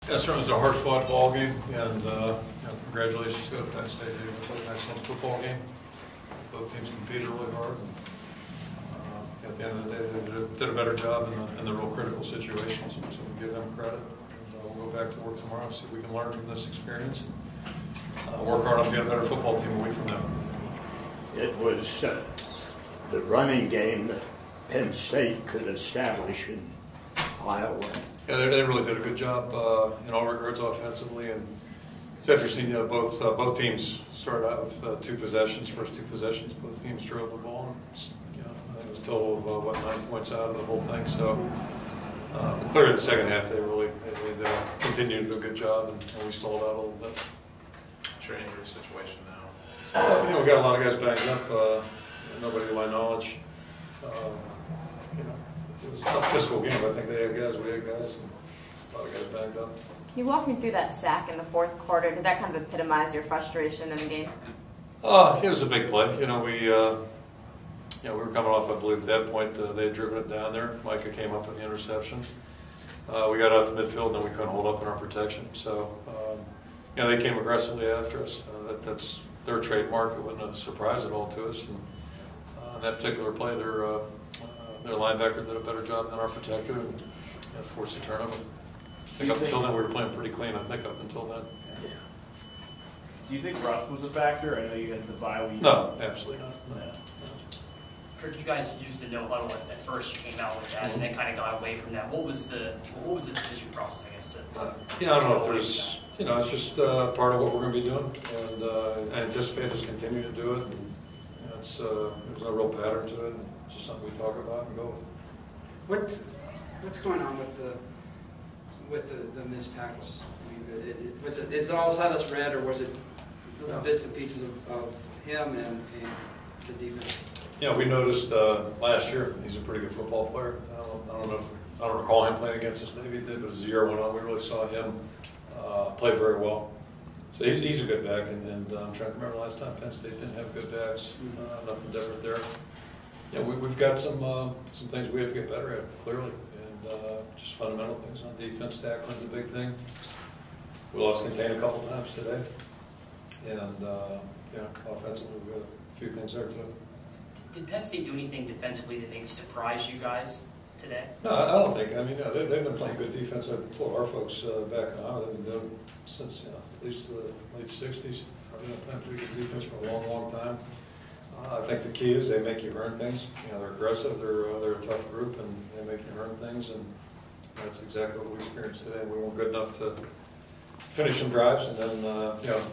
Yeah, certainly was a hard-fought ball game, and congratulations to Penn State. They played an excellent football game. Both teams competed really hard. And, at the end of the day, they did a better job in the real critical situations, so we give them credit. And, we'll go back to work tomorrow, see if we can learn from this experience. Work hard on being a better football team a week from now. It was the running game that Penn State could establish in Iowa. Yeah, they really did a good job in all regards offensively, and it's interesting. Both teams started out with two possessions. First two possessions, both teams drove the ball. And, it was a total of 9 points out of the whole thing. So clearly, in the second half, they continued to do a good job, and we stalled out a little bit. What's your injury situation now? We got a lot of guys banged up. Nobody to my knowledge. It was a tough physical game. I think they had guys, we had guys, and a lot of guys banged up. Can you walk me through that sack in the fourth quarter? Did that kind of epitomize your frustration in the game? It was a big play. We were coming off, I believe, at that point, they had driven it down there. Micah came up with the interception. We got out to midfield, and then we couldn't hold up in our protection. So, they came aggressively after us. That's their trademark. It wasn't a surprise at all to us. And in that particular play, their linebacker did a better job than our protector and forced a turnover. I think up until then we were playing pretty clean. I think up until then. Do you think rust was a factor? I know you had the bye week. No, absolutely not. No. Kirk, you guys used the no huddle at first. You came out with that, and then kind of got away from that. What was the decision process, I guess? I don't know if there's. It's just part of what we're going to be doing, and I anticipate us continuing to do it. And, there's no real pattern to it. It's just something we talk about and go with. What's going on with the missed tackles? Is it all Silas Red, or was it little bits and pieces of him and the defense? Yeah, we noticed last year he's a pretty good football player. I don't recall him playing against us. Maybe he did, but as the year went on, we really saw him play very well. So he's a good back, and I'm trying to remember last time Penn State didn't have good backs. Nothing different there. Yeah, we've got some things we have to get better at, clearly, and just fundamental things on defense. Tackling's a big thing. We lost contain a couple times today, and offensively we got a few things there too. Did Penn State do anything defensively that maybe surprised you guys today? No, I don't think. I mean, they've been playing good defense. I've told our folks back in Iowa, they've been doing it since at least the late '60s. They've been playing pretty good defense for a long, long time. I think the key is they make you earn things. They're aggressive. They're a tough group, and they make you earn things. And that's exactly what we experienced today. We weren't good enough to finish some drives, and then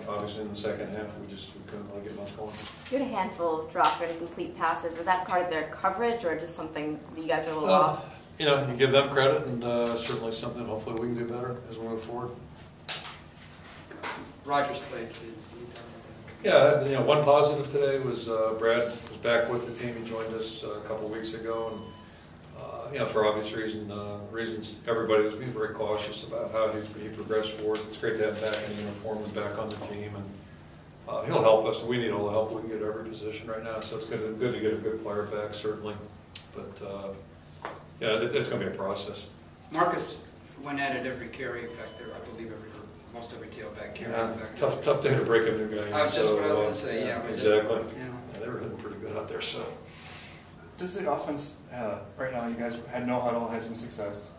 obviously in the second half we couldn't really get much going. You had a handful of dropped or incomplete passes. Was that part of their coverage, or just something that you guys were a little off? You give them credit, and certainly something hopefully we can do better as we move forward. Rogers played, please. Yeah, one positive today was Brad was back with the team. He joined us a couple of weeks ago, and for obvious reasons, everybody was being very cautious about how he progressed forward. It's great to have him back in uniform and back on the team, and he'll help us. We need all the help we can get at every position right now, so it's good to get a good player back, certainly. But it's going to be a process. Marcus went at it every carry back there, I believe most every tailback carry. Yeah, tough day to break a new guy. That's just what I was going to say. Yeah, exactly. They were hitting pretty good out there. So. Does the offense, right now you guys had no huddle, had some success,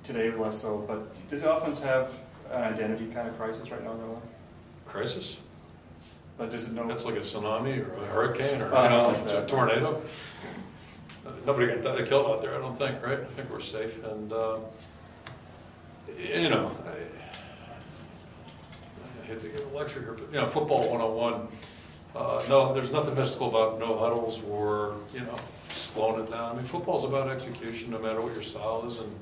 today less so, but does the offense have an identity kind of crisis right now going on? Crisis? But does it know? It's like a tsunami or a hurricane or a tornado. Nobody got killed out there, I don't think, right? I think we're safe, and I hate to give a lecture here, but football 101. No, there's nothing mystical about no huddles or slowing it down. I mean, football's about execution, no matter what your style is, and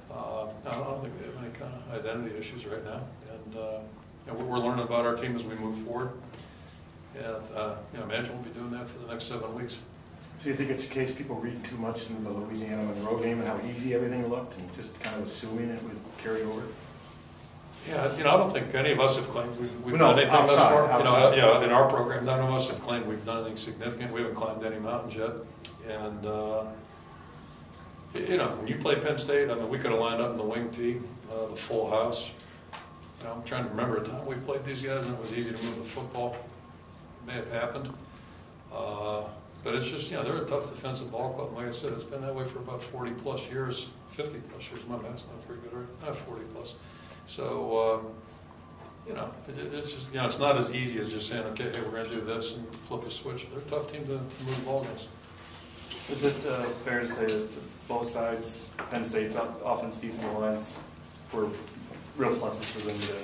I don't think we have any kind of identity issues right now. And we're learning about our team as we move forward. And imagine we'll be doing that for the next 7 weeks. So you think it's a case people read too much into the Louisiana Monroe game and how easy everything looked, and just kind of assuming it would carry over? Yeah, I don't think any of us have claimed we've done anything thus far. In our program, none of us have claimed we've done anything significant. We haven't climbed any mountains yet, and You know, when you play Penn State, I mean, we could have lined up in the wing tee, the full house. You know, I'm trying to remember a time we played these guys and it was easy to move the football. It may have happened. But it's just, you know, they're a tough defensive ball club. And like I said, it's been that way for about 40 plus years, 50 plus years. My math's not very good, right? Not 40 plus. So, you know, it's just, you know, it's not as easy as just saying, okay, hey, we're going to do this and flip a switch. They're a tough team to move the ball against. Is it fair to say that both sides, Penn State's offense, defensive lines, were real pluses for them today?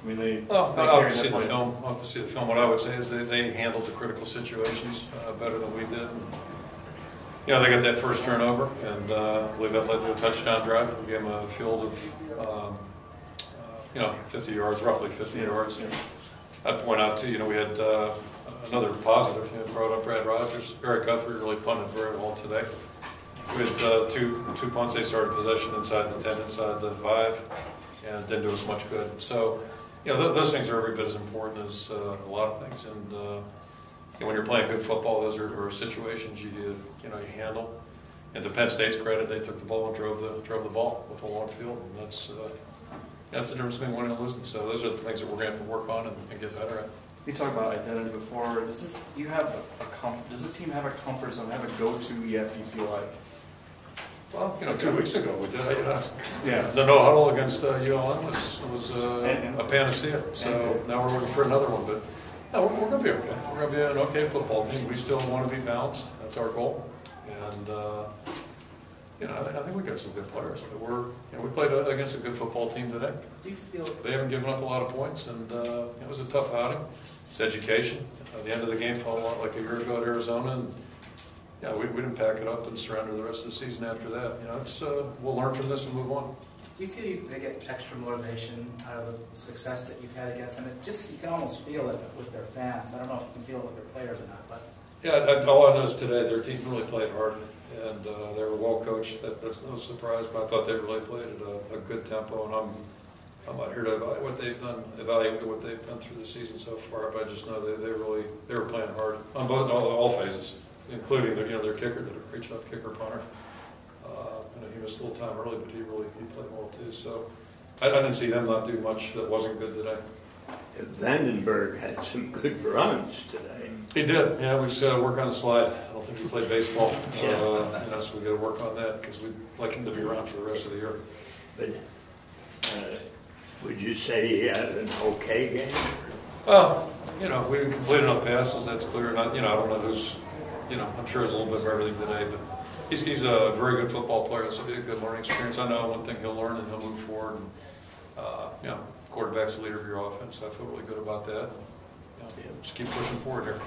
I mean, I'll have to see the film. I'll have to see the film. What I would say is they handled the critical situations better than we did. And, you know, they got that first turnover, and I believe that led to a touchdown drive. We gave them a field of, you know, 50 yards, roughly 50 yards. I'd point out too, you know, we had another positive. You know, brought up Brad Rogers. Eric Guthrie really punted very well today. We had two punts. They started possession inside the 10, inside the 5, and it didn't do us much good. So, you know, those things are every bit as important as a lot of things. And you know, when you're playing good football, those are situations you handle. And to Penn State's credit, they took the ball and drove the ball with a long field, and that's the difference between winning and losing. So those are the things that we're going to have to work on and get better at. You talked about identity before. Does this team have a comfort zone, have a go-to yet? Do you feel like? Well, you know, 2 weeks ago we did. Yeah. The no huddle against ULM was a panacea. So now we're looking for another one. But no, we're going to be okay. We're going to be an okay football team. We still want to be balanced. That's our goal. And you know, I think we got some good players. But we played against a good football team today. Do you feel They haven't given up a lot of points, and it was a tough outing. It's education. The end of the game felt a lot like a year ago at Arizona, and yeah, we didn't pack it up and surrender the rest of the season after that. You know, it's we'll learn from this and move on. Do you feel they get extra motivation out of the success that you've had against them? It just, you can almost feel it with their fans. I don't know if you can feel it with their players or not, but yeah, all I noticed today, their team really played hard, and they were well coached. That's no surprise, but I thought they really played at a good tempo, and I'm not here to evaluate what they've done through the season so far, but I just know they were playing hard on all phases, including their kicker, did a great job, kicker punter. He missed a little time early, but he played well too. So I didn't see them not do much that wasn't good today. Vandenberg had some good runs today. He did. Yeah, we just got to work on the slide. I don't think he played baseball, so we got to work on that because we'd like him to be around for the rest of the year. But would you say he had an okay game? Well, we didn't complete enough passes. That's clear. I don't know who's. I'm sure it's a little bit of everything today, but he's a very good football player. It's a good learning experience. I know one thing he'll learn and he'll move forward. And, quarterback's the leader of your offense, so I feel really good about that. Just keep pushing forward here.